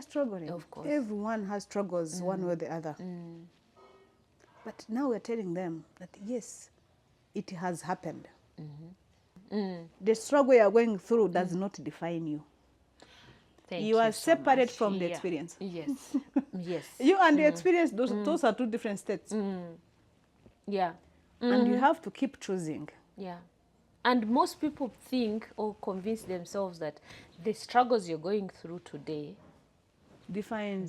are struggling. Of course. Everyone has struggles one way or the other. But now we're telling them that, yes, it has happened. The struggle you are going through does not define you. Thank You are so separate much. from the experience. Yes. Yes. You and the experience, those are two different states. Yeah. And you have to keep choosing. Yeah. And most people think or convince themselves that the struggles you're going through today Define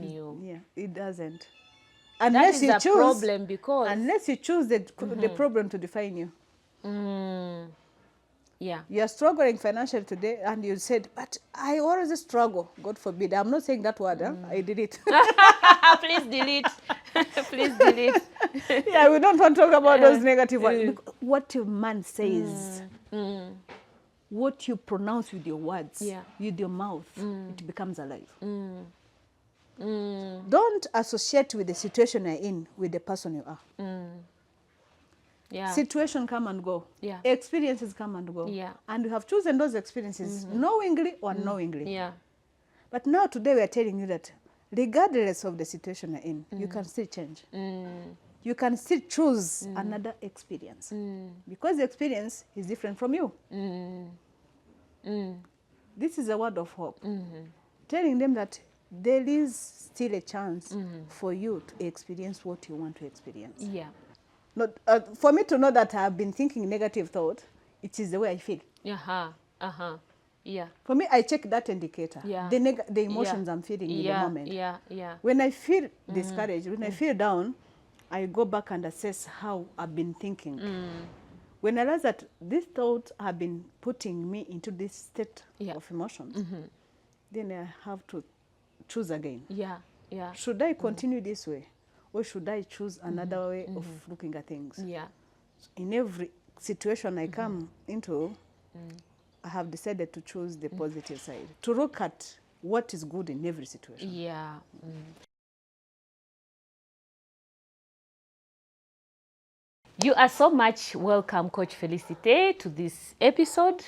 you. Yeah, it doesn't. That is a problem because... Unless you choose the problem to define you. Yeah. You are struggling financially today and you said, but I always struggle. God forbid. I'm not saying that word. I did it. Please delete. Please delete. Yeah, we don't want to talk about those negative words. What your man says, what you pronounce with your words, with your mouth, it becomes alive. Don't associate with the situation you're in with the person you are. Yeah. Situation come and go. Yeah. Experiences come and go. Yeah. And you have chosen those experiences knowingly or unknowingly. Yeah. But now today we are telling you that regardless of the situation you're in, you can still change. You can still choose another experience. Because the experience is different from you. This is a word of hope. Telling them that there is still a chance for you to experience what you want to experience. Yeah. Not, for me to know that I've been thinking negative thought, it is the way I feel. Yeah. For me, I check that indicator. Yeah. The emotions I'm feeling in the moment. Yeah. When I feel discouraged, when I feel down, I go back and assess how I've been thinking. When I realize that these thoughts have been putting me into this state of emotions, then I have to choose again. Yeah. Should I continue this way? Or should I choose another way of looking at things? Yeah. In every situation I come into, I have decided to choose the positive side, to look at what is good in every situation. Yeah. You are so much welcome, Coach Félicité, to this episode,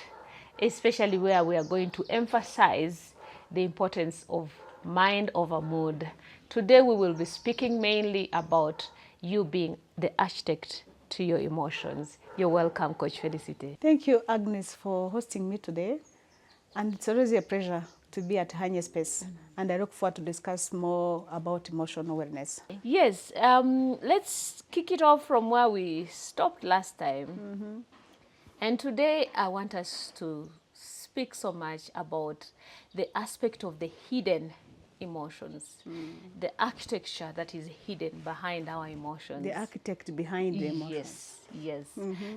especially where we are going to emphasize the importance of mind over mood. Today we will be speaking mainly about you being the architect to your emotions. You're welcome, Coach Félicité. Thank you, Agnes, for hosting me today. And it's always a pleasure to be at HagneSpace. And I look forward to discuss more about emotional wellness. Yes, let's kick it off from where we stopped last time. And today I want us to speak so much about the aspect of the hidden emotions, the architecture that is hidden behind our emotions. The architect behind the emotions. Yes.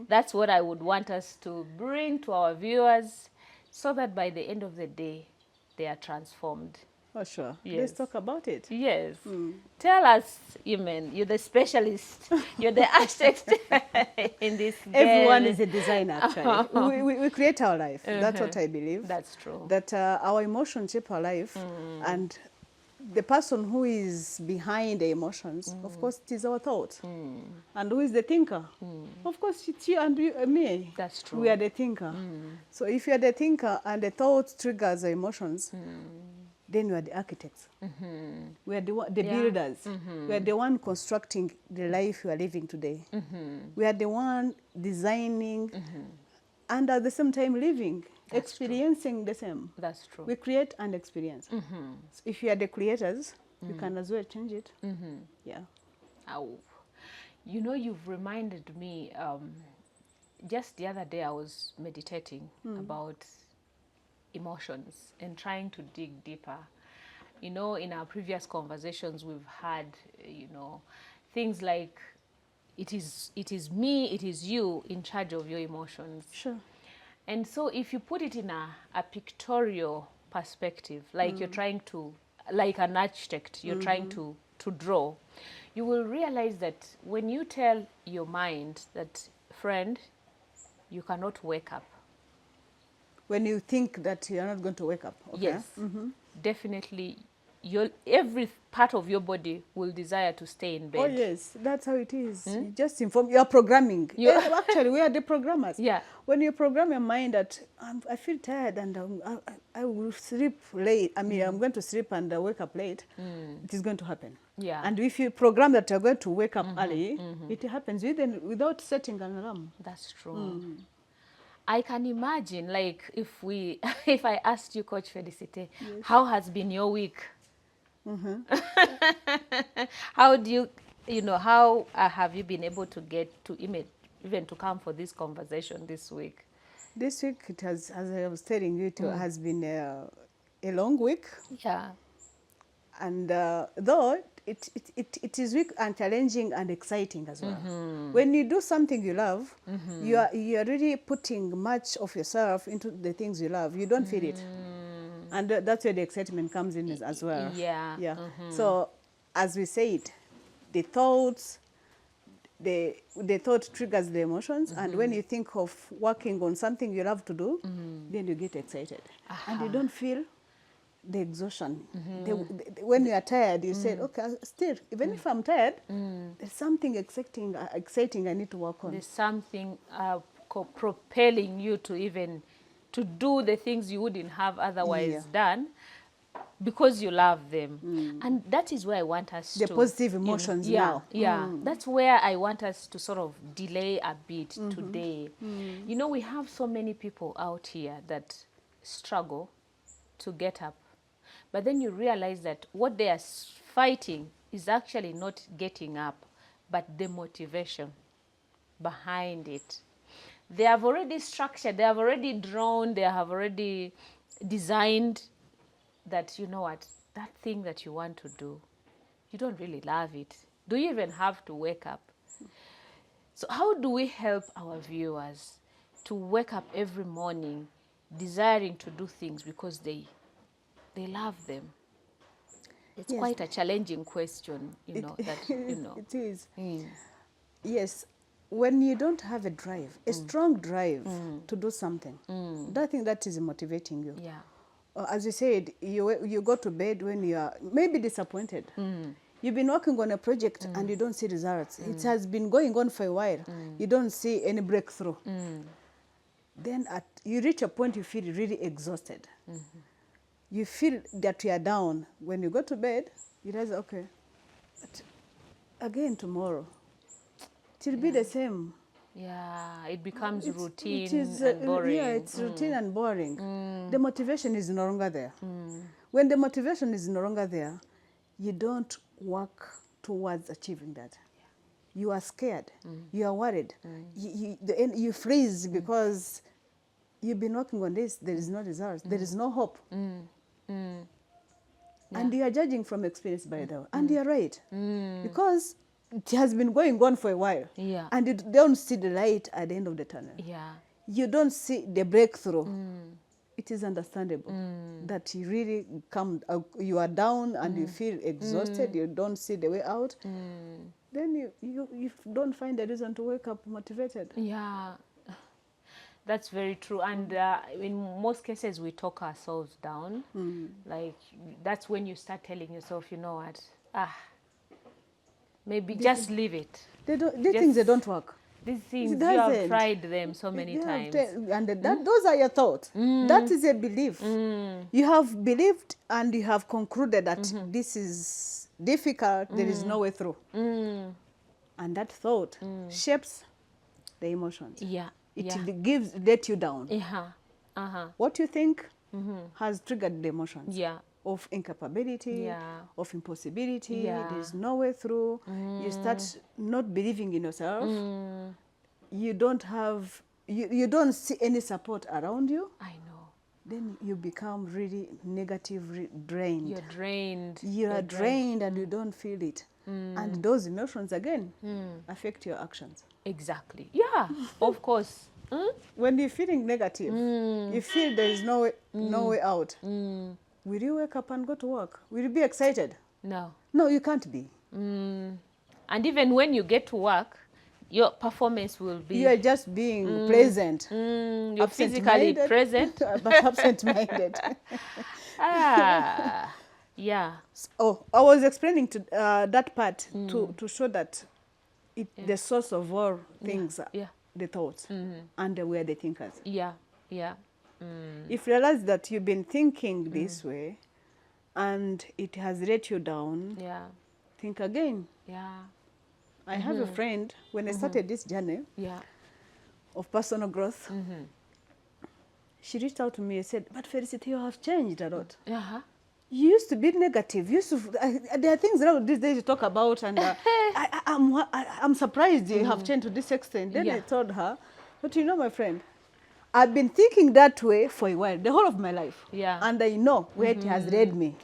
That's what I would want us to bring to our viewers so that by the end of the day, they are transformed. Oh, sure. Yes. Let's talk about it. Yes. Tell us, Imen, you're the specialist, you're the architect in this game. Everyone is a designer, actually. we create our life. That's what I believe. That's true. That our emotions shape our life. And the person who is behind the emotions, of course, it is our thought. And who is the thinker? Of course, it's you and me. That's true. We are the thinker. So if you are the thinker and the thought triggers the emotions, then we are the architects. We are the builders. We are the one constructing the life we are living today. We are the one designing and at the same time living, experiencing the same. That's true. We create and experience. So if you are the creators, you can as well change it. Yeah. Oh. You know, you've reminded me, just the other day I was meditating about emotions and trying to dig deeper. You know, in our previous conversations we've had, you know, things like it is me, it is you in charge of your emotions. Sure. And so if you put it in a pictorial perspective, like you're trying to, like an architect, you're trying to draw, you will realize that when you tell your mind that, friend, you cannot wake up. When you think that you're not going to wake up. Okay. Yes, definitely every part of your body will desire to stay in bed. Oh yes, that's how it is. You just inform. You are programming. Actually, we are the programmers. Yeah. When you program your mind that I feel tired and I will sleep late. I mean, I'm going to sleep and wake up late. It is going to happen. Yeah. And if you program that you're going to wake up early, it happens without setting an alarm. That's true. I can imagine, like, if I asked you, Coach Félicité, how has been your week? How do how have you been able to get to even to come for this conversation this week? This week, it has, as I was telling you, it has been a long week. Yeah. And though it is weak and challenging and exciting as well. When you do something you love, you are really putting much of yourself into the things you love. You don't feel it. And that's where the excitement comes in as well. Yeah. Yeah. So as we said, the thoughts, the thought triggers the emotions, and when you think of working on something you love to do, then you get excited. And you don't feel the exhaustion. When you are tired, you say, okay, still, even if I'm tired, there's something exciting I need to work on. There's something propelling you to even to do the things you wouldn't have otherwise done because you love them. And that is where I want us the positive emotions now. Yeah, that's where I want us to sort of delay a bit today. You know, we have so many people out here that struggle to get up. But then you realize that what they are fighting is actually not getting up, but the motivation behind it. They have already structured, they have already drawn, they have already designed that, you know what, that thing that you want to do, you don't really love it. Do you even have to wake up? So how do we help our viewers to wake up every morning desiring to do things because they love them? It's quite a challenging question, you know. It is. Yes, when you don't have a drive, a strong drive to do something, that thing that is motivating you. Yeah. As you said, you go to bed when you are maybe disappointed. You've been working on a project and you don't see results. It has been going on for a while. You don't see any breakthrough. Then you reach a point you feel really exhausted. You feel that you are down. When you go to bed, you realize, okay, but again tomorrow, it will be the same. Yeah, it becomes routine and boring. Yeah, it's routine and boring. The motivation is no longer there. When the motivation is no longer there, you don't work towards achieving that. You are scared. You are worried. You freeze because you've been working on this. There is no result. There is no hope. And you are judging from experience, by the way. And you're right. Because it has been going on for a while. Yeah. And you don't see the light at the end of the tunnel. Yeah. You don't see the breakthrough. It is understandable that you really you are down and you feel exhausted. You don't see the way out. Then you don't find a reason to wake up motivated. Yeah. That's very true. And in most cases, we talk ourselves down. Like, that's when you start telling yourself, you know what, maybe just leave it. These things, they don't work. These things, you have tried them so many times. And those are your thoughts. That is a belief. You have believed and you have concluded that this is difficult, there is no way through. And that thought shapes the emotions. Yeah. It let you down. What you think has triggered the emotions. Of incapability, of impossibility, there's no way through. You start not believing in yourself. You don't have, you don't see any support around you. I know. Then you become really negative, drained. You're drained. You are drained and you don't feel it. And those emotions, again, affect your actions. Exactly. Yeah, of course. When you're feeling negative, you feel there is no way out. Will you wake up and go to work? Will you be excited? No. No, you can't be. And even when you get to work, your performance will be... You are just being present. You're physically present. But absent-minded. Yeah. Oh, I was explaining to that part to show that the source of all things are the thoughts, and we're the thinkers. Yeah. Yeah. If you realize that you've been thinking this way and it has let you down, think again. Yeah. I have a friend, when I started this journey of personal growth, she reached out to me and said, but Félicité, you have changed a lot. You used to be negative. You used to, there are things that these days you talk about, and I'm surprised you have changed to this extent. Then I told her, but you know, my friend, I've been thinking that way for a while, the whole of my life. And I know where it has led me.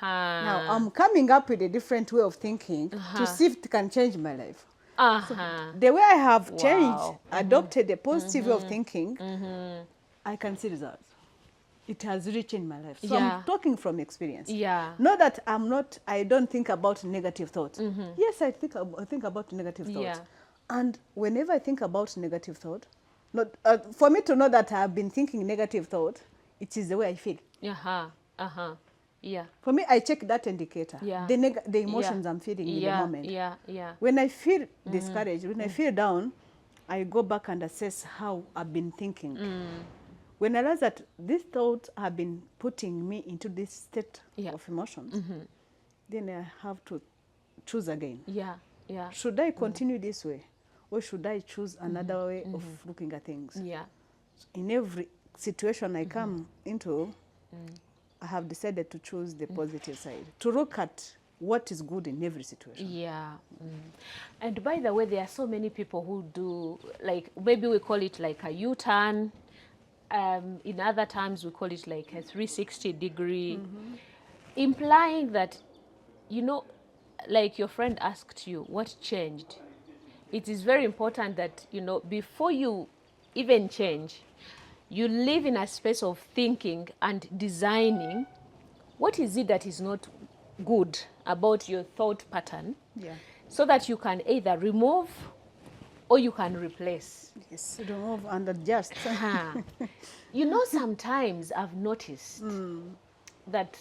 Now, I'm coming up with a different way of thinking to see if it can change my life. So the way I have changed, adopted a positive way of thinking, I can see results. It has really changed my life. So I'm talking from experience. Not that I don't think about negative thoughts. Yes, I think about negative thoughts. And whenever I think about negative thought, for me to know that I've been thinking negative thought, it is the way I feel. For me, I check that indicator, the emotions I'm feeling in the moment. When I feel discouraged, when I feel down, I go back and assess how I've been thinking. When I realize that these thoughts have been putting me into this state of emotions, then I have to choose again. Should I continue this way, or should I choose another way of looking at things? In every situation I come into, I have decided to choose the positive side, to look at what is good in every situation. And by the way, there are so many people who do, like, maybe we call it like a U-turn. In other times, we call it like a 360 degree, implying that, you know, like your friend asked you, what changed? It is very important that, you know, before you even change, you live in a space of thinking and designing what is it that is not good about your thought pattern, so that you can either remove or you can replace. Yes, remove and adjust. You know, sometimes I've noticed that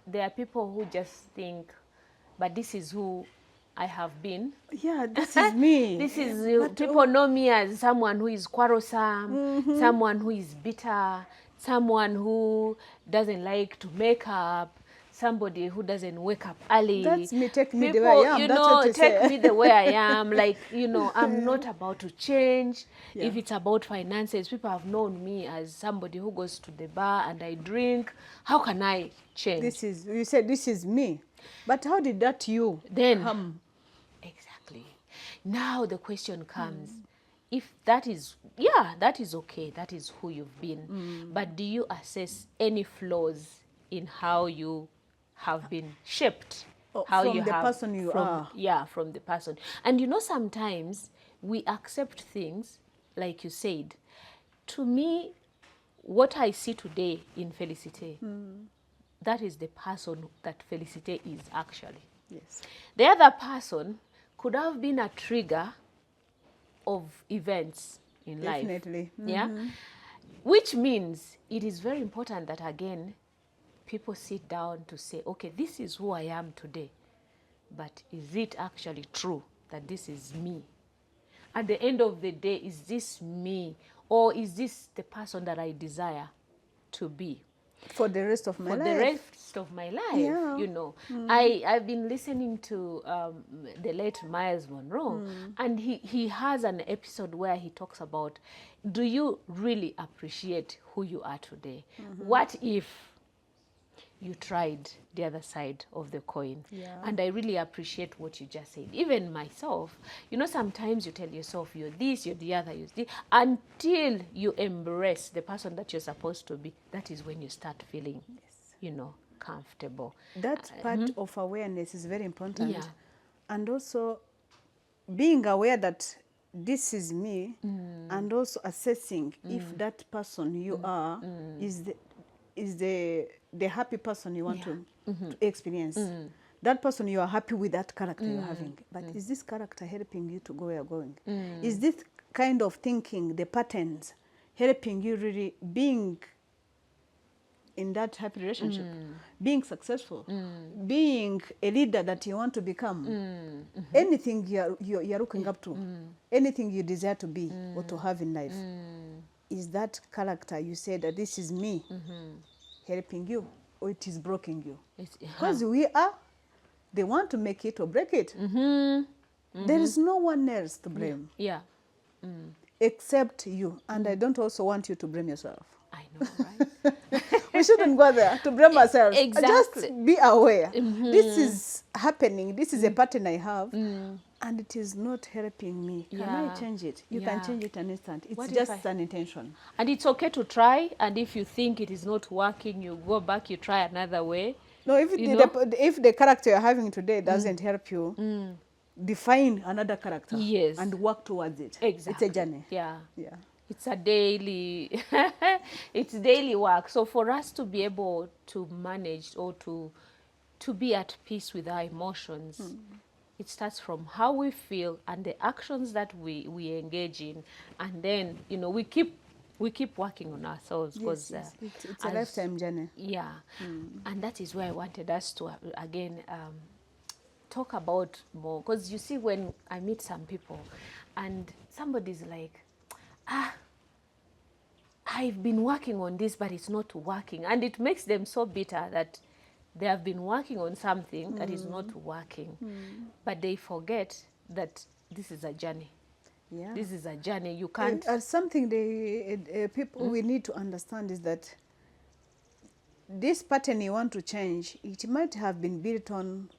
there are people who just think, but this is who I have been. This is me. This is, people know me as someone who is quarrelsome, someone who is bitter, someone who doesn't like to make up, somebody who doesn't wake up early. That's me, take me the way I am. You That's know, what you take say. me the way I am. Like, you know, I'm not about to change. If it's about finances, people have known me as somebody who goes to the bar and I drink. How can I change? You said this is me. But how did that you then come? Exactly. Now the question comes, if that is, that is okay, that is who you've been, but do you assess any flaws in how you have been shaped? How from you the have, person you are. From the person. And you know, sometimes we accept things, like you said. To me, what I see today in Félicité, that is the person that Félicité is actually. Yes. The other person could have been a trigger of events in life. Definitely. Which means it is very important that, again, people sit down to say, okay, this is who I am today, but is it actually true that this is me? At the end of the day, is this me, or is this the person that I desire to be? For the rest of my life. For the rest of my life, you know. I've been listening to the late Miles Monroe, and he has an episode where he talks about, do you really appreciate who you are today? What if you tried the other side of the coin? And I really appreciate what you just said. Even myself, you know, sometimes you tell yourself you're this, you're the other, you're this, until you embrace the person that you're supposed to be. That is when you start feeling, you know, comfortable. That part of awareness is very important. And also being aware that this is me, and also assessing if that person you are is the happy person you want to experience. That person, you are happy with that character you're having. But is this character helping you to go where you're going? Is this kind of thinking, the patterns, helping you really being in that happy relationship, being successful, being a leader that you want to become, anything you're looking up to, anything you desire to be or to have in life, is that character you say that this is me helping you, or it is breaking you? Because we are, they want to make it or break it. There is no one else to blame. Yeah. Except you. And I don't also want you to blame yourself. I know, right? We shouldn't go there to blame ourselves. Exactly. Just be aware. This is happening. This is a pattern I have. And it is not helping me. Can I change it? You can change it an instant. It's just an intention. And it's okay to try. And if you think it is not working, you go back, you try another way. No, if the character you're having today doesn't help you, define another character and work towards it. Exactly. It's a journey. Yeah. Yeah. It's a daily, it's daily work. So for us to be able to manage or to be at peace with our emotions, it starts from how we feel and the actions that we engage in. And then, you know, we keep working on ourselves. Yes, yes. It's a lifetime journey. Yeah. And that is why I wanted us to, again, talk about more. Because you see, when I meet some people and somebody's like, I've been working on this, but it's not working. And it makes them so bitter that they have been working on something that is not working. But they forget that this is a journey. Yeah. This is a journey. You can't... something people we need to understand is that this pattern you want to change, it might have been built on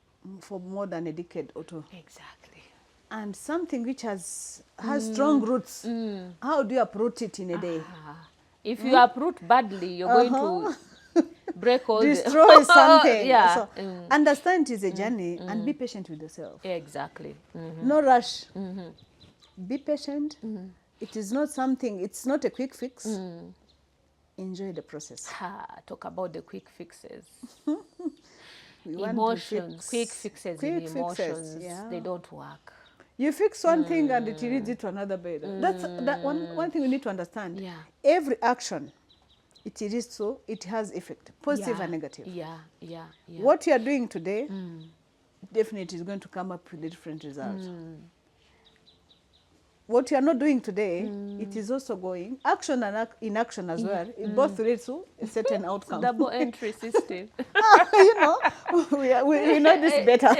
for more than a decade or two. Exactly. And something which has strong roots, how do you uproot it in a day? If you uproot badly, you're going to break all destroy something. Yeah. So understand it is a journey and be patient with yourself. Exactly. No rush. Be patient. It is not something, it's not a quick fix. Enjoy the process. Talk about the quick fixes. Emotions. Quick fixes in emotions, they don't work. You fix one thing and it leads you to another bed. That's one thing we need to understand. Yeah. Every action, it is so, it has effect, positive and negative. Yeah. What you are doing today definitely is going to come up with a different result. What you are not doing today, it is also going action and inaction as well. It both leads to a certain outcome. Double entry system. You know, we know this better.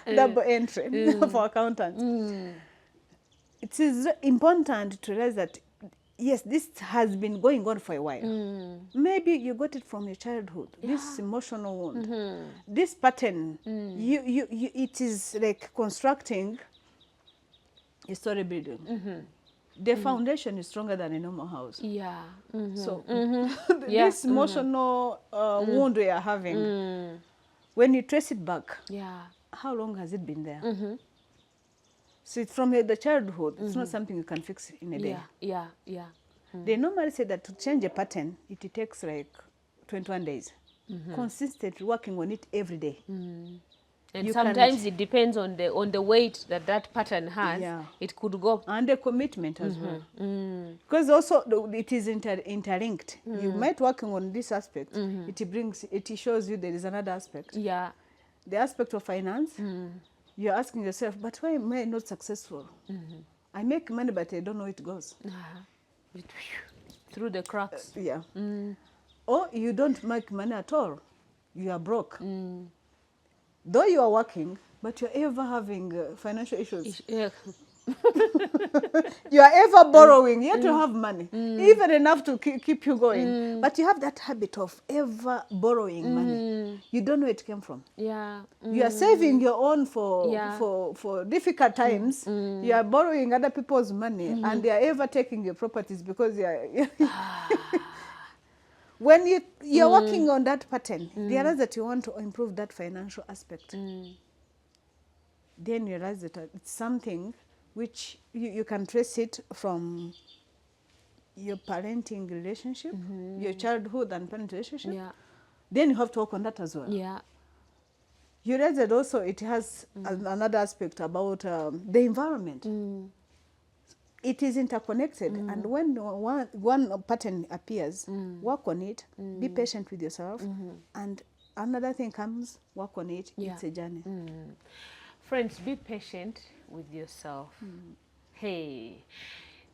Double entry for accountants. It is important to realize that, yes, this has been going on for a while. Maybe you got it from your childhood, this emotional wound. This pattern, it is like constructing a story building. The foundation is stronger than a normal house. So this emotional wound we are having, when you trace it back, how long has it been there? So it's from the childhood. It's not something you can fix in a day. They normally say that to change a pattern, it takes like 21 days. Consistently working on it every day. And sometimes it depends on the weight that pattern has. It could go. And the commitment as well. Because also it is interlinked. You might working on this aspect. It shows you there is another aspect. The aspect of finance. You're asking yourself, but why am I not successful? I make money, but I don't know it goes. Through the cracks. Or you don't make money at all. You are broke. Though you are working, but you're ever having financial issues. You are ever borrowing, yet you have money, even enough to keep you going. But you have that habit of ever borrowing money. You don't know where it came from. You are saving your own for difficult times. You are borrowing other people's money, and they are ever taking your properties because you are... When you're working on that pattern, realize that you want to improve that financial aspect. Then you realize that it's something which you can trace it from your parenting relationship, your childhood and parent relationship. Then you have to work on that as well. You realize that also it has another aspect about the environment. it is interconnected. And when one pattern appears, work on it, be patient with yourself, and another thing comes, work on it. It's a journey. Friends, be patient with yourself. Hey,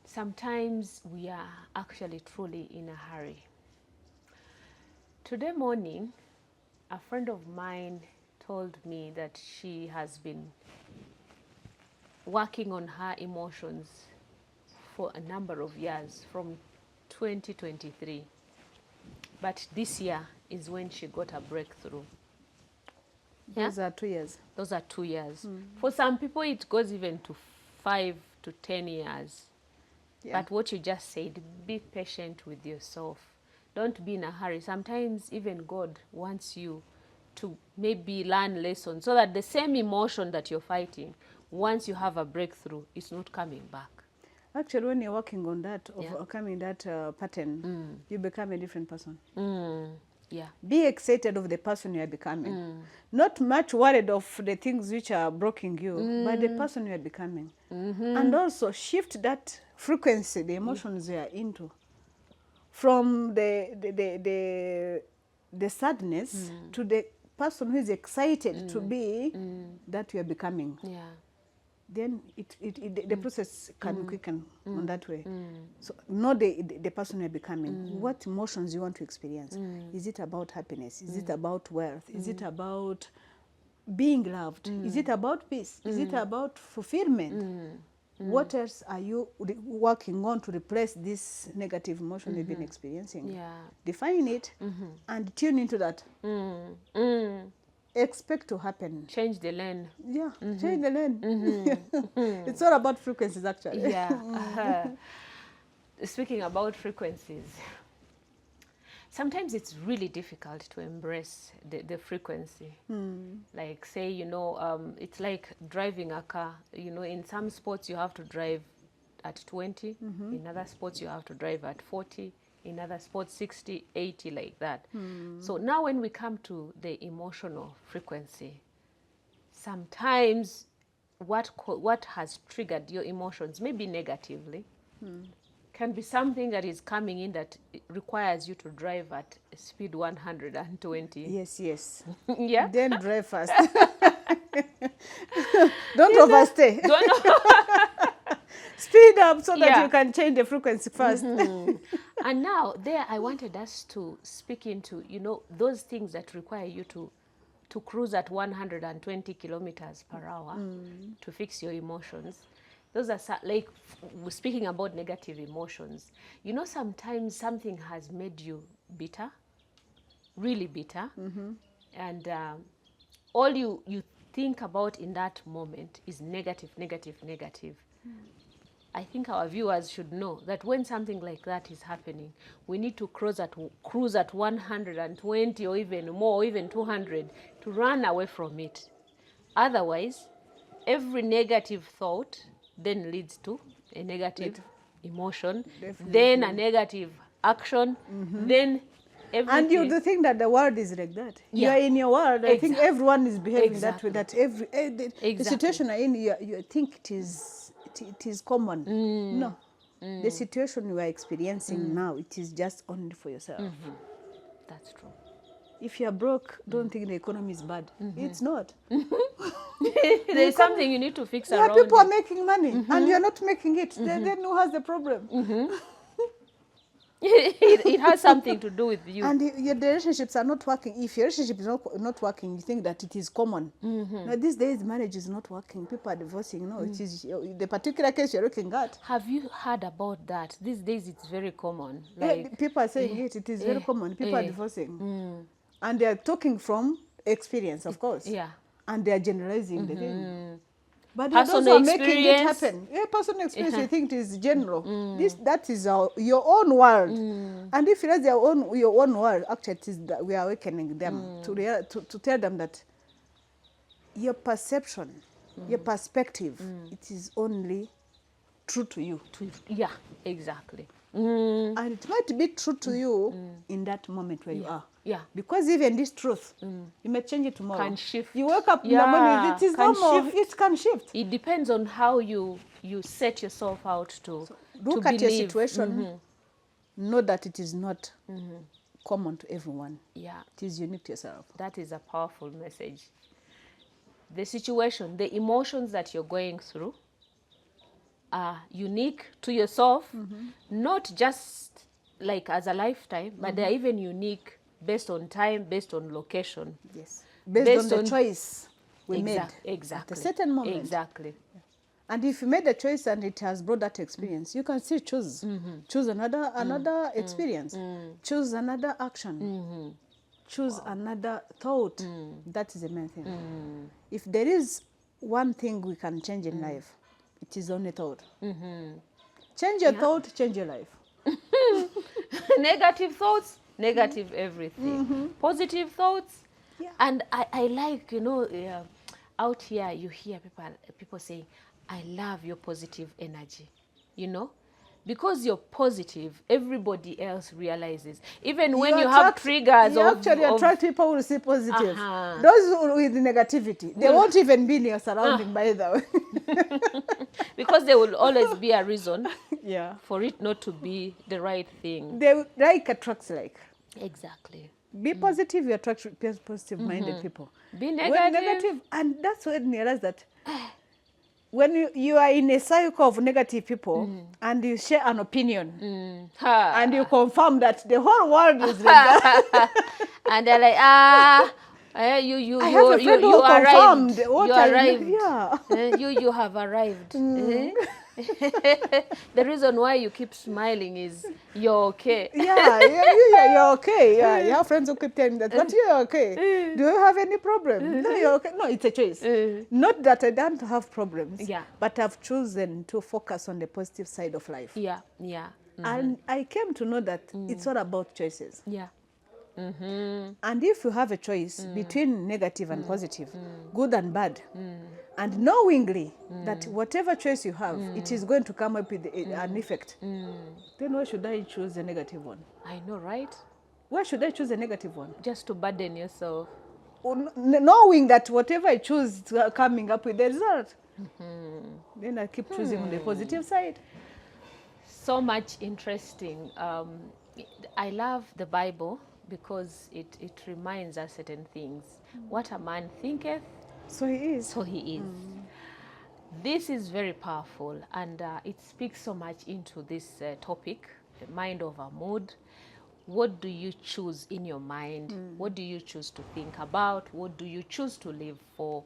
sometimes we are actually truly in a hurry. Today morning, a friend of mine told me that she has been working on her emotions for a number of years, from 2023. But this year is when she got a breakthrough. Those are 2 years. Those are 2 years. For some people, it goes even to 5 to 10 years. But what you just said, be patient with yourself. Don't be in a hurry. Sometimes even God wants you to maybe learn lessons so that the same emotion that you're fighting, once you have a breakthrough, it's not coming back. Actually, when you're working on that, overcoming that pattern, you become a different person. Yeah. Be excited of the person you are becoming. Not much worried of the things which are blocking you, but the person you are becoming. And also shift that frequency, the emotions you are into, from the sadness to the person who is excited to be that you are becoming. Yeah. Then the process can quicken on that way. So know the person you're becoming. What emotions you want to experience. Is it about happiness? Is it about wealth? Is it about being loved? Is it about peace? Is it about fulfillment? What else are you working on to replace this negative emotion you've been experiencing? Yeah. Define it and tune into that. Expect to happen. Change the lane. Yeah, change the lane. It's all about frequencies, actually. Yeah. Speaking about frequencies, sometimes it's really difficult to embrace the frequency. Like, say, it's like driving a car. In some sports you have to drive at 20. In other sports you have to drive at 40. In other sports, 60, 80, like that. So now when we come to the emotional frequency, sometimes what has triggered your emotions, maybe negatively, can be something that is coming in that requires you to drive at speed 120. Yes. Yeah? Then drive fast. Don't overstay. Speed up so that you can change the frequency fast. And now there I wanted us to speak into, those things that require you to cruise at 120 kilometers per hour to fix your emotions. Those are like, speaking about negative emotions, sometimes something has made you bitter, really bitter. And all you think about in that moment is negative. I think our viewers should know that when something like that is happening, we need to cruise at 120 or even more, or even 200 to run away from it. Otherwise, every negative thought then leads to a negative emotion, then a negative action, then everything. And you think that the world is like that. You are in your world. I think everyone is behaving that way. That the situation you're in, you think it is common. No. The situation you are experiencing now, it is just only for yourself. That's true. If you are broke, don't think the economy is bad. It's not. There's something you need to fix around people are making money and you're not making it. Then who has the problem? It has something to do with you. And your relationships are not working. If your relationship is not working, you think that it is common. Now, these days, marriage is not working. People are divorcing. No, it is the particular case you're looking at. Have you heard about that? These days, it's very common. Like, people are saying it is very common. People are divorcing. And they are talking from experience, of course. Yeah. And they are generalizing the thing. But those are making it happen. Personal experience, you think it is general. That is your own world. And if it is your own world, actually it is that we are awakening them to tell them that your perception, your perspective, it is only true to you. Yeah, exactly. And it might be true to you in that moment where you are. Yeah. Because even this truth, you may change it tomorrow. Can shift. You wake up in the morning, it is normal. It can shift. It depends on how you you set yourself out to Look to at your believe. situation, know that it is not common to everyone. Yeah, It is unique to yourself. that is a powerful message. The situation, the emotions that you're going through are unique to yourself, not just like as a lifetime, but they're even unique based on time, based on location. Yes. Based on the choice we made exactly. at a certain moment. Exactly. And if you made a choice and it has brought that experience, you can still choose. Choose another experience. Choose another action. Choose another thought. That is the main thing. If there is one thing we can change in life, it is only thought. Change your thought, change your life. Negative thoughts, negative everything. Positive thoughts. Yeah. And I like, out here you hear people saying, I love your positive energy, because you're positive, everybody else realizes. Even when you have triggers you actually attract people who will see positive. Those with negativity, they won't even be in your surrounding, by the way. Because there will always be a reason for it not to be the right thing. They like attracts like. Exactly. Be positive, you attract positive-minded people. Be negative. When negative, and that's when you realize that when you are in a cycle of negative people and you share an opinion and you confirm that the whole world is like that. And they're like, you arrived. You arrived. Yeah. You have arrived. The reason why you keep smiling is you're okay. You're okay. Yeah, you have friends who keep telling that, but you're okay. Do you have any problem? No, you're okay. No, it's a choice. Not that I don't have problems, but I've chosen to focus on the positive side of life. And I came to know that it's all about choices. And if you have a choice between negative and positive, good and bad, and knowingly that whatever choice you have, it is going to come up with an effect, then why should I choose the negative one? I know, right? Why should I choose the negative one? Just to burden yourself. Knowing that whatever I choose is coming up with the result. Then I keep choosing the positive side. So much interesting. I love the Bible because it reminds us certain things. What a man thinketh, so he is. So he is. This is very powerful, and it speaks so much into this topic, the mind over mood. What do you choose in your mind? What do you choose to think about? What do you choose to live for?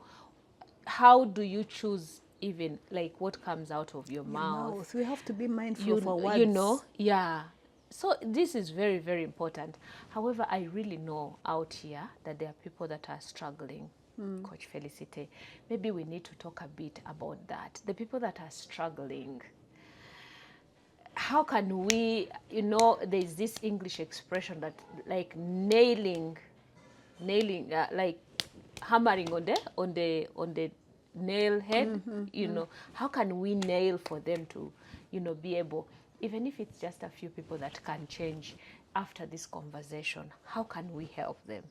How do you choose even like what comes out of your mouth? We have to be mindful of our words. So this is very, very important. However, I really know out here that there are people that are struggling. Coach Félicité, maybe we need to talk a bit about that. The people that are struggling, how can we, there's this English expression that like nailing, like hammering on the nail head, how can we nail for them to, be able, even if it's just a few people that can change after this conversation, how can we help them?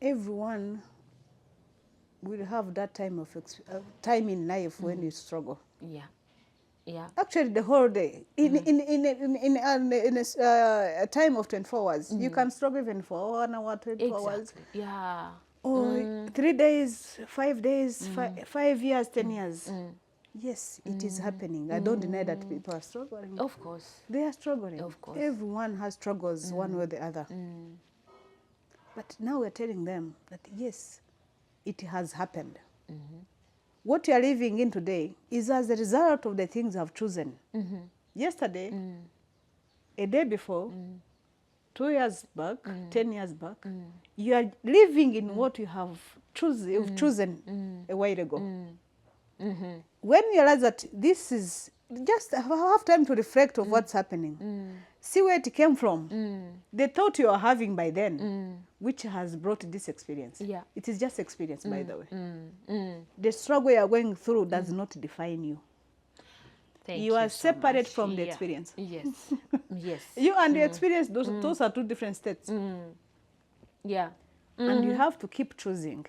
Everyone will have that time in life when you struggle. Actually, the whole day. In a time of 24 hours, you can struggle even for 1 hour, 24 hours. Or 3 days, 5 days, 5 years, 10 years. Yes, it is happening. I don't deny that people are struggling. Of course. They are struggling. Of course. Everyone has struggles one way or the other. But now we're telling them that, yes, it has happened. What you are living in today is as a result of the things I've chosen. Yesterday, a day before, 2 years back, 10 years back, you are living in what you have you've chosen a while ago. When you realize that this is just have time to reflect of what's happening, see where it came from, the thought you are having by then, which has brought this experience. It is just experience, by the way. The struggle you are going through does not define you. You are separate from the experience. Yes. You and the experience, those are two different states. And you have to keep choosing.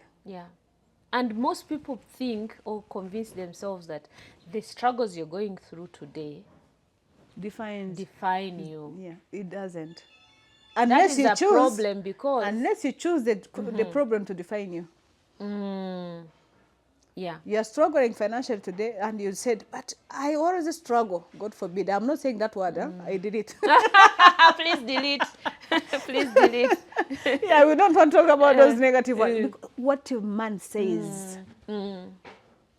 And most people think or convince themselves that the struggles you're going through today define you. Yeah, it doesn't. That is a problem, because unless you choose the problem to define you. Yeah. You're struggling financially today, and you said, but I always struggle. God forbid. I'm not saying that word. I did it. Please delete. Please delete. Yeah, we don't want to talk about those negative words. What your man says,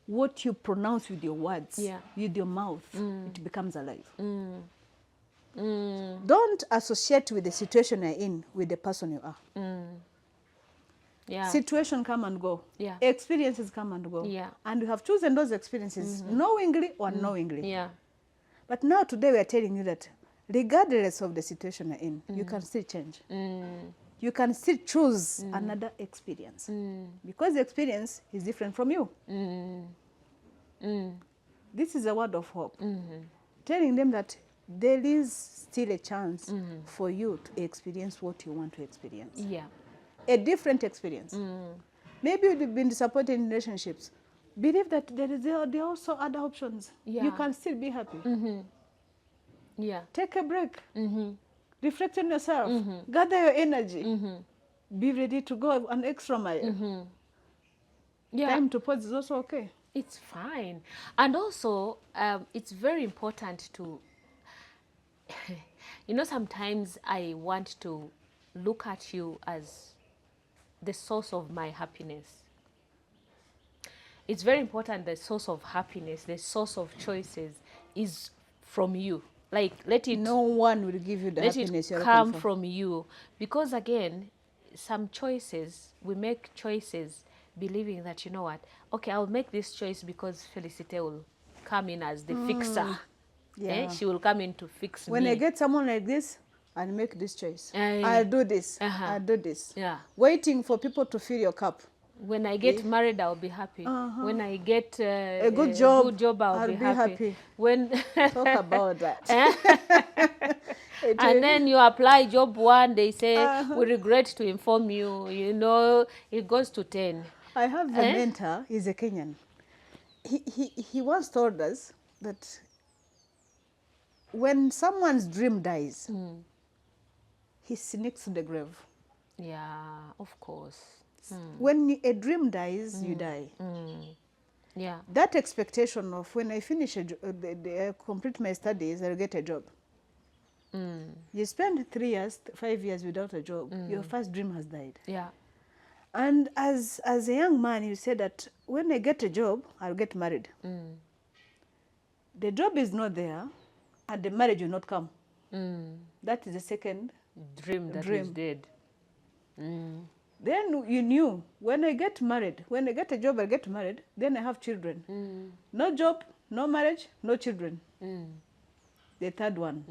what you pronounce with your words, with your mouth, it becomes alive. Don't associate with the situation you're in with the person you are. Yeah. Situation come and go. Yeah. Experiences come and go. Yeah. And you have chosen those experiences knowingly or unknowingly. Yeah. But now today we are telling you that regardless of the situation you're in, you can still change. You can still choose another experience. Because the experience is different from you. This is a word of hope. Telling them that there is still a chance for you to experience what you want to experience. Yeah. A different experience. Maybe you've been disappointed in relationships. Believe that there are also other options. Yeah. You can still be happy. Yeah. Take a break. Reflect on yourself. Gather your energy. Be ready to go an extra mile. Yeah. Time to pause is also okay. It's fine. And also, it's very important to, sometimes I want to look at you as the source of my happiness. It's very important the source of happiness, the source of choices is from you. Like, let it... No one will give you the happiness you're looking for. Let it come from you. Because again, some choices, we make choices believing that, you know what, okay, I'll make this choice because Félicité will come in as the fixer. Yeah. She will come in to fix me. When I get someone like this, I'll make this choice. I'll do this. I'll do this. Yeah. Waiting for people to fill your cup. When I get married, I'll be happy. When I get a good job, I'll be happy. When talk about that. And then you apply job 1, they say, we regret to inform you, it goes to 10. I have a mentor, he's a Kenyan. He once told us that when someone's dream dies, he sneaks to the grave. Yeah, of course. When a dream dies, you die. Yeah. That expectation of when I finish, complete my studies, I'll get a job. You spend 3 years, 5 years without a job, your first dream has died. Yeah. And as a young man, you said that when I get a job, I'll get married. The job is not there, and the marriage will not come. That is the second dream that is dead. Then you knew, when I get married, when I get a job, I get married, then I have children. No job, no marriage, no children. The third one.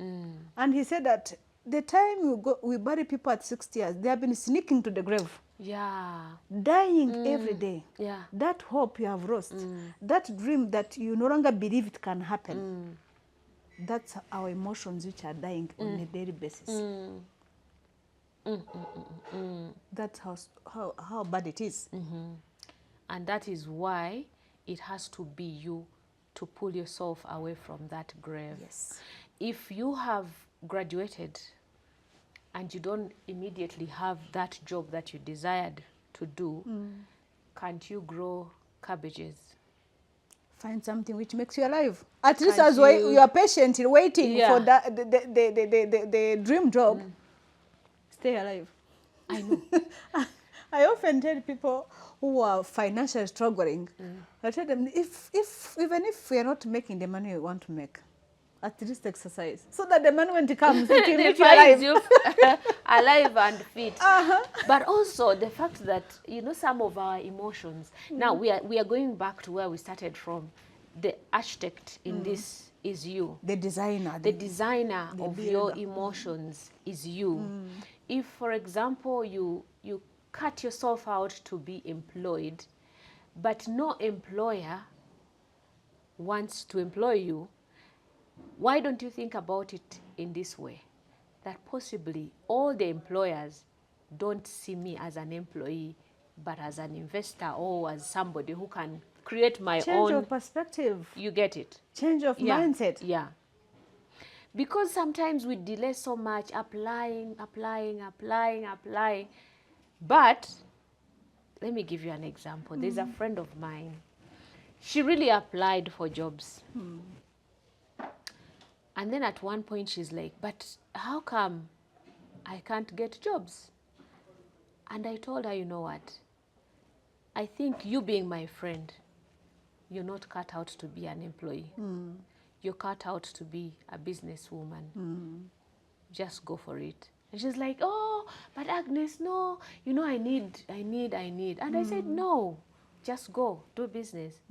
And he said that the time we bury people at 60 years, they have been sneaking to the grave. Yeah. Dying every day. Yeah. That hope you have lost, that dream that you no longer believe it can happen. That's our emotions which are dying on a daily basis. That's how bad it is. And that is why it has to be you to pull yourself away from that grave. Yes. If you have graduated and you don't immediately have that job that you desired to do, can't you grow cabbages? Find something which makes you alive. At least as you are patiently waiting for the dream job, stay alive. I know. I often tell people who are financially struggling, I tell them, even if we are not making the money we want to make, at least exercise, so that the money when it comes, it will make you alive. Alive and fit. But also the fact that, some of our emotions, now we are going back to where we started from. The architect in this is you. The designer. The designer of your emotions is you. If, for example, you cut yourself out to be employed, but no employer wants to employ you, why don't you think about it in this way? That possibly all the employers don't see me as an employee. but as an investor or as somebody who can create my own. Change of perspective. You get it. Change of mindset. Yeah. Because sometimes we delay so much, applying. But let me give you an example. There's a friend of mine. She really applied for jobs. And then at one point she's like, but how come I can't get jobs? And I told her, you know what? I think you being my friend, you're not cut out to be an employee. You're cut out to be a businesswoman. Just go for it. And she's like, oh, but Agnes, no, you know, I need. And I said, no, just go, do business.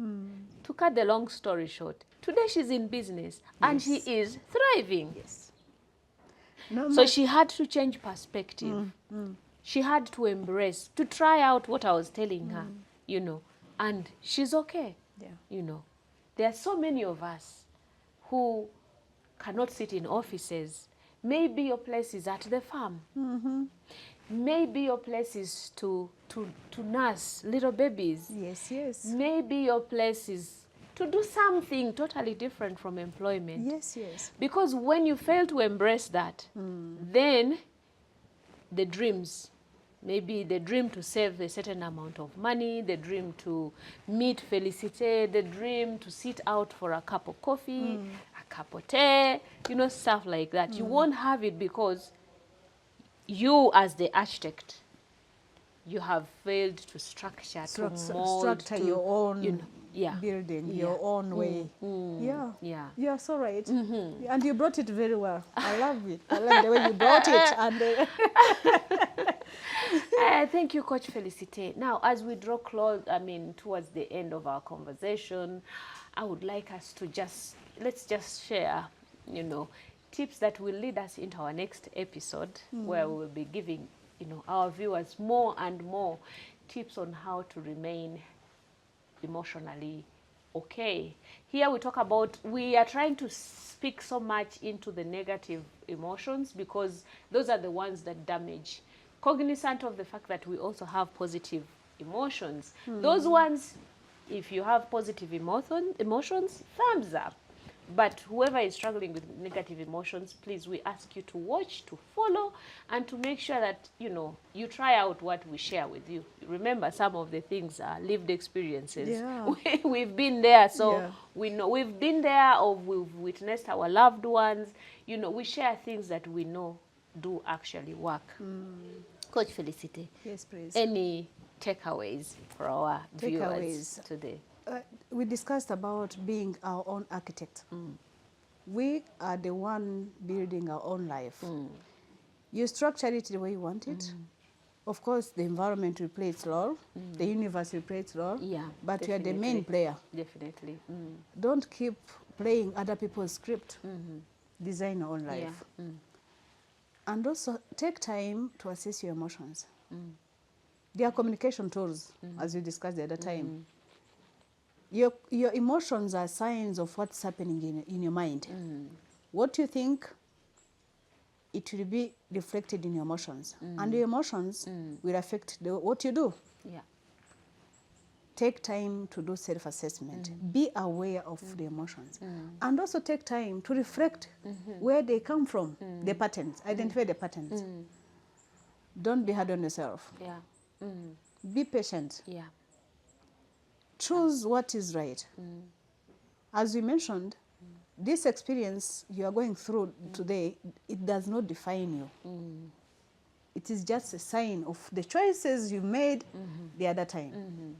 To cut the long story short, today she's in business and she is thriving. Yes. So she had to change perspective. She had to embrace, to try out what I was telling her, you know, and she's okay. Yeah. You know, there are so many of us who cannot sit in offices. Maybe your place is at the farm. Maybe your place is to nurse little babies. Yes, yes. Maybe your place is to do something totally different from employment. Yes, yes. Because when you fail to embrace that, then the dreams, maybe the dream to save a certain amount of money, the dream to meet Félicité, the dream to sit out for a cup of coffee, a cup of tea, you know, stuff like that. You won't have it because you, as the architect, you have failed to structure, to mold, structure your own, you know, building, your own way. Yeah. You're so right. And you brought it very well. I love it. I love the way you brought it. And thank you, Coach Félicité. Now, as we draw close, towards the end of our conversation, I would like us to let's just share, you know, tips that will lead us into our next episode, where we will be giving, you know, our viewers more and more tips on how to remain emotionally okay. Here we talk about, we are trying to speak so much into the negative emotions because those are the ones that damage. Cognizant of the fact that we also have positive emotions. Those ones, if you have positive emotions, thumbs up. But whoever is struggling with negative emotions, please, we ask you to watch, to follow, and to make sure that, you know, you try out what we share with you. Remember, some of the things are lived experiences. Yeah. We've been there, so Yeah. we know. We've been there, or we've witnessed our loved ones. You know, we share things that we know do actually work. Coach Félicité. Yes, please. Any takeaways for our viewers today? We discussed about being our own architect. We are the one building our own life. You structure it the way you want it. Of course, the environment will play its role. The universe will play its role. Yeah, but you are the main player. Definitely. Don't keep playing other people's script. Design your own life. Yeah. And also take time to assess your emotions. They are communication tools, as we discussed the other time. Your emotions are signs of what's happening in your mind. What you think, it will be reflected in your emotions. And your emotions will affect what you do. Yeah. Take time to do self-assessment. Be aware of the emotions. And also take time to reflect where they come from, the patterns. Identify the patterns. Don't be hard on yourself. Yeah. Be patient. Yeah. Choose what is right. As we mentioned, this experience you are going through today, it does not define you. It is just a sign of the choices you made the other time.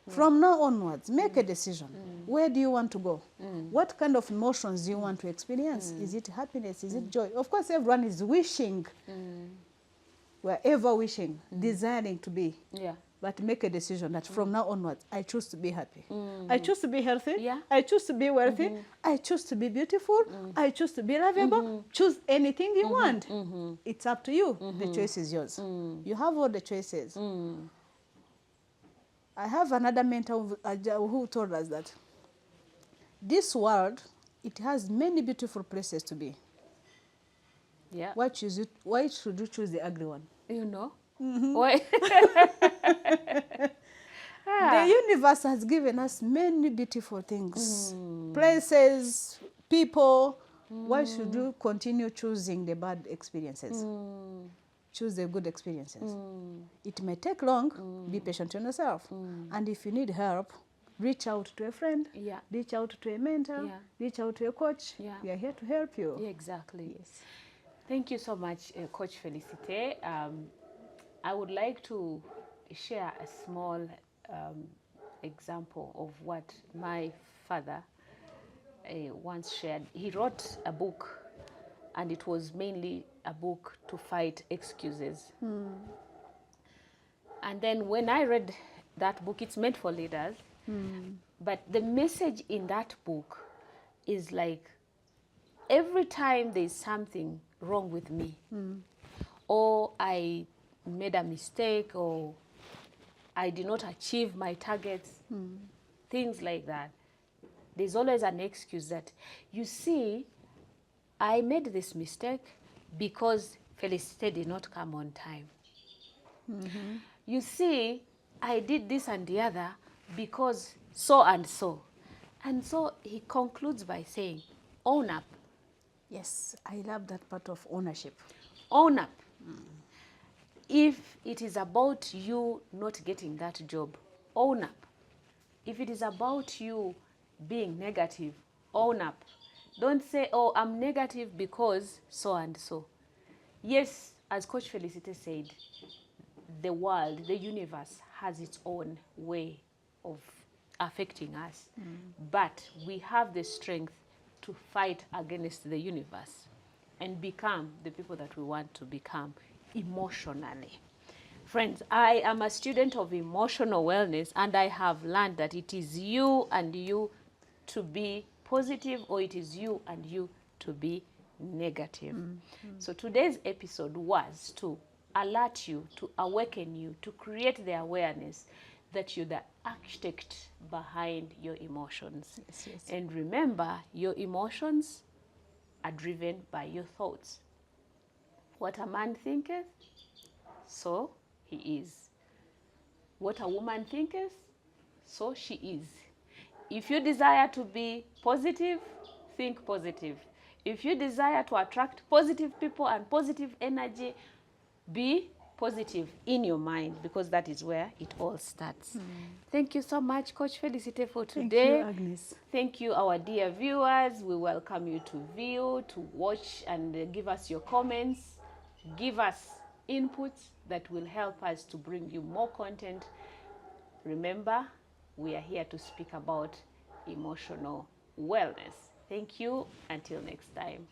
From now onwards, make a decision. Where do you want to go? What kind of emotions do you want to experience? Is it happiness? Is it joy? Of course, everyone is wishing. We're ever wishing, desiring to be. Yeah. But make a decision that from now onwards, I choose to be happy. I choose to be healthy. Yeah. I choose to be wealthy. I choose to be beautiful. I choose to be lovable. Choose anything you want. It's up to you. The choice is yours. You have all the choices. I have another mentor who told us that this world, it has many beautiful places to be. Yeah. Why should you choose the ugly one? You know? Why? universe has given us many beautiful things, places, people. Why should you continue choosing the bad experiences? Choose the good experiences. It may take long. Be patient on yourself. And if you need help, reach out to a friend, reach out to a mentor, reach out to a coach. We are here to help you. Yeah, exactly. Yes. Thank you so much, Coach Félicité. I would like to share a small example of what my father once shared. He wrote a book, and it was mainly a book to fight excuses. And then when I read that book, it's meant for leaders, but the message in that book is like, every time there's something wrong with me, or I made a mistake, or I did not achieve my targets, things like that, there's always an excuse that, you see, I made this mistake because Félicité did not come on time. You see, I did this and the other because so and so. And so he concludes by saying, own up. Yes, I love that part of ownership. Own up. If it is about you not getting that job, own up. If it is about you being negative, own up. Don't say, oh, I'm negative because so and so. Yes, as Coach Félicité said, the world, the universe has its own way of affecting us. But we have the strength to fight against the universe and become the people that we want to become emotionally. Friends, I am a student of emotional wellness, and I have learned that it is you and you to be positive, or it is you and you to be negative. So today's episode was to alert you, to awaken you, to create the awareness that you're the architect behind your emotions. Yes, yes. And remember, your emotions are driven by your thoughts. What a man thinketh, so he is. What a woman thinketh, so she is. If you desire to be positive, think positive. If you desire to attract positive people and positive energy, be positive in your mind, because that is where it all starts. Thank you so much, Coach Félicité, for today. Thank you, Agnes. Thank you, our dear viewers. We welcome you to view, to watch, and give us your comments. Give us inputs that will help us to bring you more content. Remember, we are here to speak about emotional wellness. Thank you. Until next time.